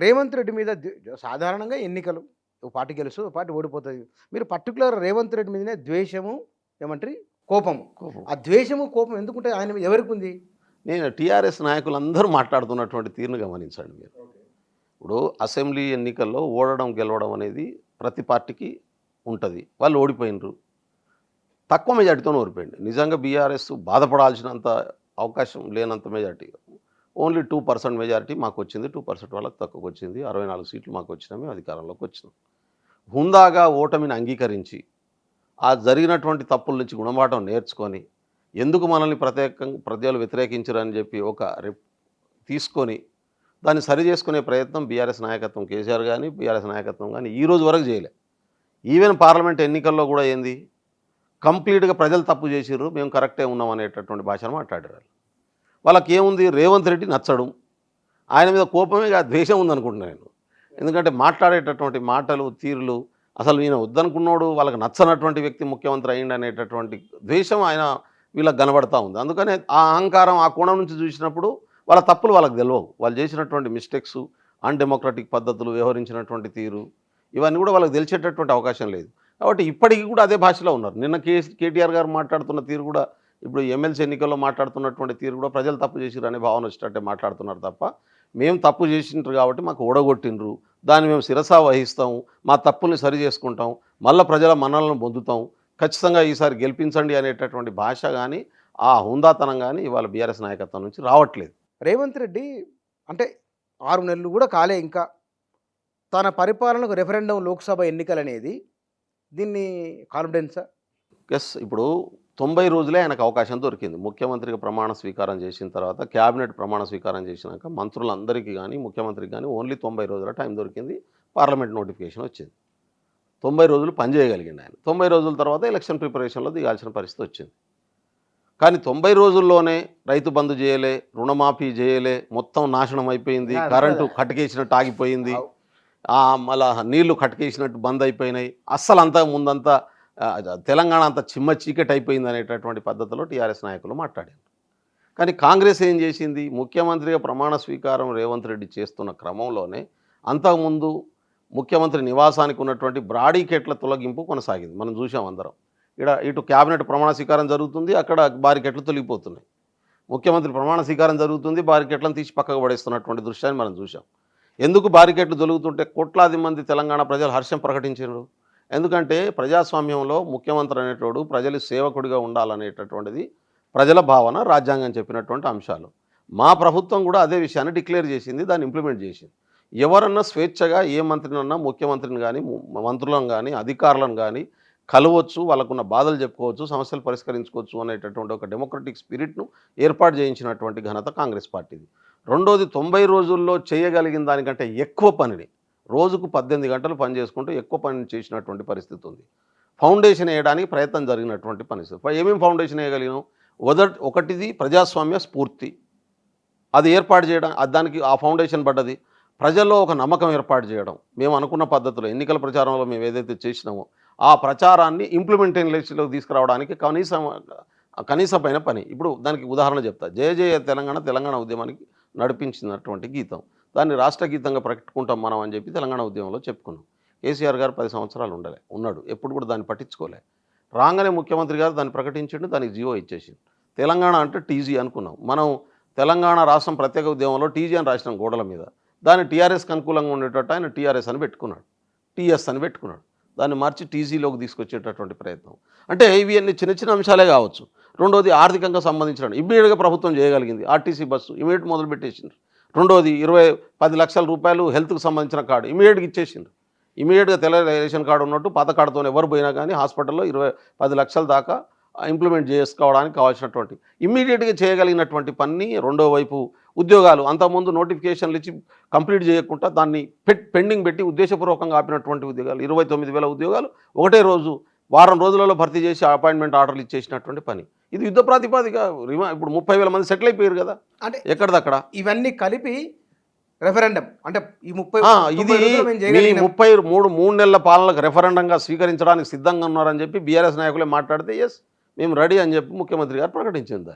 రేవంత్ రెడ్డి మీద సాధారణంగా ఎన్నికలు ఓ పార్టీ గెలుస్తుంది, ఓ పార్టీ ఓడిపోతుంది. మీరు పర్టికులర్ రేవంత్ రెడ్డి మీదనే ద్వేషము, ఏమంటారు, కోపము. కోపం. ఆ ద్వేషము, కోపం ఎందుకుంటే ఆయన మీద ఎవరికి ఉంది? నేను టీఆర్ఎస్ నాయకులందరూ మాట్లాడుతున్నటువంటి తీరును గమనించండి మీరు. ఇప్పుడు అసెంబ్లీ ఎన్నికల్లో ఓడడం గెలవడం అనేది ప్రతి పార్టీకి ఉంటుంది. వాళ్ళు ఓడిపోయినరు, తక్కువ మెజార్టీతో ఓడిపోయింది. నిజంగా బీఆర్ఎస్ బాధపడాల్సినంత అవకాశం లేనంత మెజార్టీ, ఓన్లీ 2% మెజారిటీ మాకు వచ్చింది, 2% వాళ్ళకి తక్కువకు వచ్చింది. 64 సీట్లు మాకు వచ్చినా మేము అధికారంలోకి వచ్చినాం. హుందాగా ఓటమిని అంగీకరించి ఆ జరిగినటువంటి తప్పుల నుంచి గుణపాఠం నేర్చుకొని ఎందుకు మనల్ని ప్రజలు వ్యతిరేకించరని చెప్పి ఒక తీసుకొని దాన్ని సరి చేసుకునే ప్రయత్నం బీఆర్ఎస్ నాయకత్వం, కేసీఆర్ కానీ బీఆర్ఎస్ నాయకత్వం కానీ ఈ రోజు వరకు చేయలే. ఈవెన్ పార్లమెంట్ ఎన్నికల్లో కూడా ఏంది, కంప్లీట్గా ప్రజలు తప్పు చేసిర్రు, మేము కరెక్టే ఉన్నాం అనేటటువంటి భాషను మాట్లాడారు. వాళ్ళకి ఏముంది, రేవంత్ రెడ్డి నచ్చడం, ఆయన మీద కోపమే ద్వేషం ఉందనుకుంటున్నాను నేను. ఎందుకంటే మాట్లాడేటటువంటి మాటలు, తీరులు, అసలు ఈయన వద్దనుకున్నాడు, వాళ్ళకి నచ్చనటువంటి వ్యక్తి ముఖ్యమంత్రి అయ్యిండు అనేటటువంటి ద్వేషం ఆయన వీళ్ళకి కనబడతా ఉంది. అందుకనే ఆ అహంకారం ఆ కోణం నుంచి చూసినప్పుడు వాళ్ళ తప్పులు వాళ్ళకి తెలియవు. వాళ్ళు చేసినటువంటి మిస్టేక్స్, అన్డెమోక్రటిక్ పద్ధతులు, వ్యవహరించినటువంటి తీరు, ఇవన్నీ కూడా వాళ్ళకి తెలిసేటటువంటి అవకాశం లేదు. కాబట్టి ఇప్పటికీ కూడా అదే భాషలో ఉన్నారు. నిన్న కేటీఆర్ గారు మాట్లాడుతున్న తీరు కూడా, ఇప్పుడు ఎమ్మెల్సీ ఎన్నికల్లో మాట్లాడుతున్నటువంటి తీరు కూడా ప్రజలు తప్పు చేసిర్రు అనే భావన వచ్చేటట్టే మాట్లాడుతున్నారు తప్ప, మేము తప్పు చేసిండ్రు కాబట్టి మాకు ఓడగొట్టిండ్రు, దాన్ని మేము శిరసా వహిస్తాము, మా తప్పుల్ని సరి చేసుకుంటాం, మళ్ళీ ప్రజల మన్నలను పొందుతాం, ఖచ్చితంగా ఈసారి గెలిపించండి అనేటటువంటి భాష కానీ ఆ హుందాతనం కానీ ఇవాళ బీఆర్ఎస్ నాయకత్వం నుంచి రావట్లేదు. రేవంత్ రెడ్డి అంటే 6 నెలలు కూడా కాలే ఇంకా, తన పరిపాలనకు రెఫరెండం లోక్సభ ఎన్నికలు అనేది దీన్ని కాన్ఫిడెన్సా? ఎస్, ఇప్పుడు 90 రోజులే ఆయనకు అవకాశం దొరికింది. ముఖ్యమంత్రిగా ప్రమాణ స్వీకారం చేసిన తర్వాత, క్యాబినెట్ ప్రమాణ స్వీకారం చేసినాక మంత్రులందరికీ కానీ ముఖ్యమంత్రికి కానీ ఓన్లీ 90 రోజుల టైం దొరికింది. పార్లమెంట్ నోటిఫికేషన్ వచ్చింది. 90 రోజులు పనిచేయగలిగింది ఆయన. 90 రోజుల తర్వాత ఎలక్షన్ ప్రిపరేషన్లో దిగాల్సిన పరిస్థితి వచ్చింది. కానీ 90 రోజుల్లోనే రైతు బంధు చేయలే, రుణమాఫీ చేయలే, మొత్తం నాశనం అయిపోయింది, కరెంటు కట్టుకేసినట్టు ఆగిపోయింది, మళ్ళా నీళ్లు కట్టుకేసినట్టు బంద్ అయిపోయినాయి, అస్సలు అంతా ముందంతా తెలంగాణ అంతా చిమ్మ చీకటి అయిపోయింది అనేటటువంటి పద్ధతిలో టీఆర్ఎస్ నాయకులు మాట్లాడారు. కానీ కాంగ్రెస్ ఏం చేసింది, ముఖ్యమంత్రిగా ప్రమాణ స్వీకారం రేవంత్ రెడ్డి చేస్తున్న క్రమంలోనే అంతకుముందు ముఖ్యమంత్రి నివాసానికి ఉన్నటువంటి బ్రాడీకెట్ల తొలగింపు కొనసాగింది. మనం చూసాం అందరం. ఇటు క్యాబినెట్ ప్రమాణ స్వీకారం జరుగుతుంది, అక్కడ బారికెట్లు తొలగిపోతున్నాయి. ముఖ్యమంత్రి ప్రమాణ స్వీకారం జరుగుతుంది, బారికెట్లను తీసి పక్కకు పడేస్తున్నటువంటి దృశ్యాన్ని మనం చూసాం. ఎందుకు బారికెట్లు తొలుగుతుంటే కోట్లాది మంది తెలంగాణ ప్రజలు హర్షం ప్రకటించారు. ఎందుకంటే ప్రజాస్వామ్యంలో ముఖ్యమంత్రి అనేటోడు ప్రజల సేవకుడిగా ఉండాలనేటటువంటిది ప్రజల భావన, రాజ్యాంగం చెప్పినటువంటి అంశాలు. మా ప్రభుత్వం కూడా అదే విషయాన్ని డిక్లేర్ చేసింది, దాన్ని ఇంప్లిమెంట్ చేసింది. ఎవరన్నా స్వేచ్ఛగా ఏ మంత్రినన్నా, ముఖ్యమంత్రిని కానీ, మంత్రులను కానీ, అధికారులను కానీ కలవచ్చు, వాళ్ళకున్న బాధలు చెప్పుకోవచ్చు, సమస్యలు పరిష్కరించుకోవచ్చు అనేటటువంటి ఒక డెమోక్రటిక్ స్పిరిట్ను ఏర్పాటు చేయించినటువంటి ఘనత కాంగ్రెస్ పార్టీది. రెండోది, 90 రోజుల్లో చేయగలిగిన దానికంటే ఎక్కువ పనిని, రోజుకు 18 గంటలు పని చేసుకుంటూ ఎక్కువ పని చేసినటువంటి పరిస్థితి ఉంది. ఫౌండేషన్ వేయడానికి ప్రయత్నం జరిగినటువంటి పరిస్థితి. ఏమేమి ఫౌండేషన్ వేయగలిగినాం? ఒకటిది ప్రజాస్వామ్య స్ఫూర్తి, అది ఏర్పాటు చేయడం, దానికి ఆ ఫౌండేషన్ పడ్డది. ప్రజల్లో ఒక నమ్మకం ఏర్పాటు చేయడం, మేము అనుకున్న పద్ధతిలో ఎన్నికల ప్రచారంలో మేము ఏదైతే చేసినామో ఆ ప్రచారాన్ని ఇంప్లిమెంటేషన్లోకి తీసుకురావడానికి కనీసమైన పని. ఇప్పుడు దానికి ఉదాహరణ చెప్తా. జయ జయ తెలంగాణ ఉద్యమానికి నడిపించినటువంటి గీతం, దాన్ని రాష్ట్ర గీతంగా పెట్టుకుంటాం మనం అని చెప్పి తెలంగాణ ఉద్యమంలో చెప్పుకున్నాం. కేసీఆర్ గారు 10 సంవత్సరాలు ఉన్నాడు, ఎప్పుడు కూడా దాన్ని పట్టించుకోలే. రాగానే ముఖ్యమంత్రి గారు దాన్ని ప్రకటించిండు, దానికి జీవో ఇచ్చేసిండు. తెలంగాణ అంటే టీజీ అనుకున్నాం మనం. తెలంగాణ రాష్ట్రం ప్రత్యేక ఉద్యమంలో టీజీ అని రాసినాం గోడల మీద. దాన్ని టీఆర్ఎస్కి అనుకూలంగా ఉండేటట్టు ఆయన టీఆర్ఎస్ అని పెట్టుకున్నాడు, టీఎస్ అని పెట్టుకున్నాడు. దాన్ని మార్చి టీజీలోకి తీసుకొచ్చేటటువంటి ప్రయత్నం. అంటే ఇవి అన్ని చిన్న చిన్న అంశాలే కావచ్చు. రెండోది, ఆర్థికంగా సంబంధించిన ఇమ్మీడియట్గా ప్రభుత్వం చేయగలిగింది. ఆర్టీసీ బస్సు ఇమీడియట్ మొదలు పెట్టేసిండ్రు. రెండోది, 10 లక్షల రూపాయలు హెల్త్కి సంబంధించిన కార్డు ఇమీడియట్గా ఇచ్చేసిండ్రు. ఇమీడియట్గా తెల్ల రేషన్ కార్డు ఉన్నట్టు పాత కార్డుతో ఎవరు పోయినా కానీ హాస్పిటల్లో 10 లక్షల దాకా ఇంప్లిమెంట్ చేసుకోవడానికి కావాల్సినటువంటి ఇమ్మీడియట్గా చేయగలిగినటువంటి పని. రెండో వైపు ఉద్యోగాలు, అంతకుముందు నోటిఫికేషన్లు ఇచ్చి కంప్లీట్ చేయకుండా దాన్ని పెండింగ్ పెట్టి ఉద్దేశపూర్వకంగా ఆపినటువంటి ఉద్యోగాలు 29,000 ఉద్యోగాలు ఒకటే రోజు, వారం రోజులలో భర్తీ చేసి అపాయింట్మెంట్ ఆర్డర్లు ఇచ్చేసినటువంటి పని. ఇది యుద్ధ ప్రాతిపాదిక. ఇప్పుడు 30,000 మంది సెటిల్ అయిపోయారు కదా, అంటే ఎక్కడిదక్కడ. ఇవన్నీ కలిపి రెఫరెండం అంటే ఈ 3 నెలల పాలనకు రెఫరెండంగా స్వీకరించడానికి సిద్ధంగా ఉన్నారని చెప్పి బీఆర్ఎస్ నాయకులే మాట్లాడితే ఎస్ మేము రెడీ అని చెప్పి ముఖ్యమంత్రి గారు ప్రకటించింది.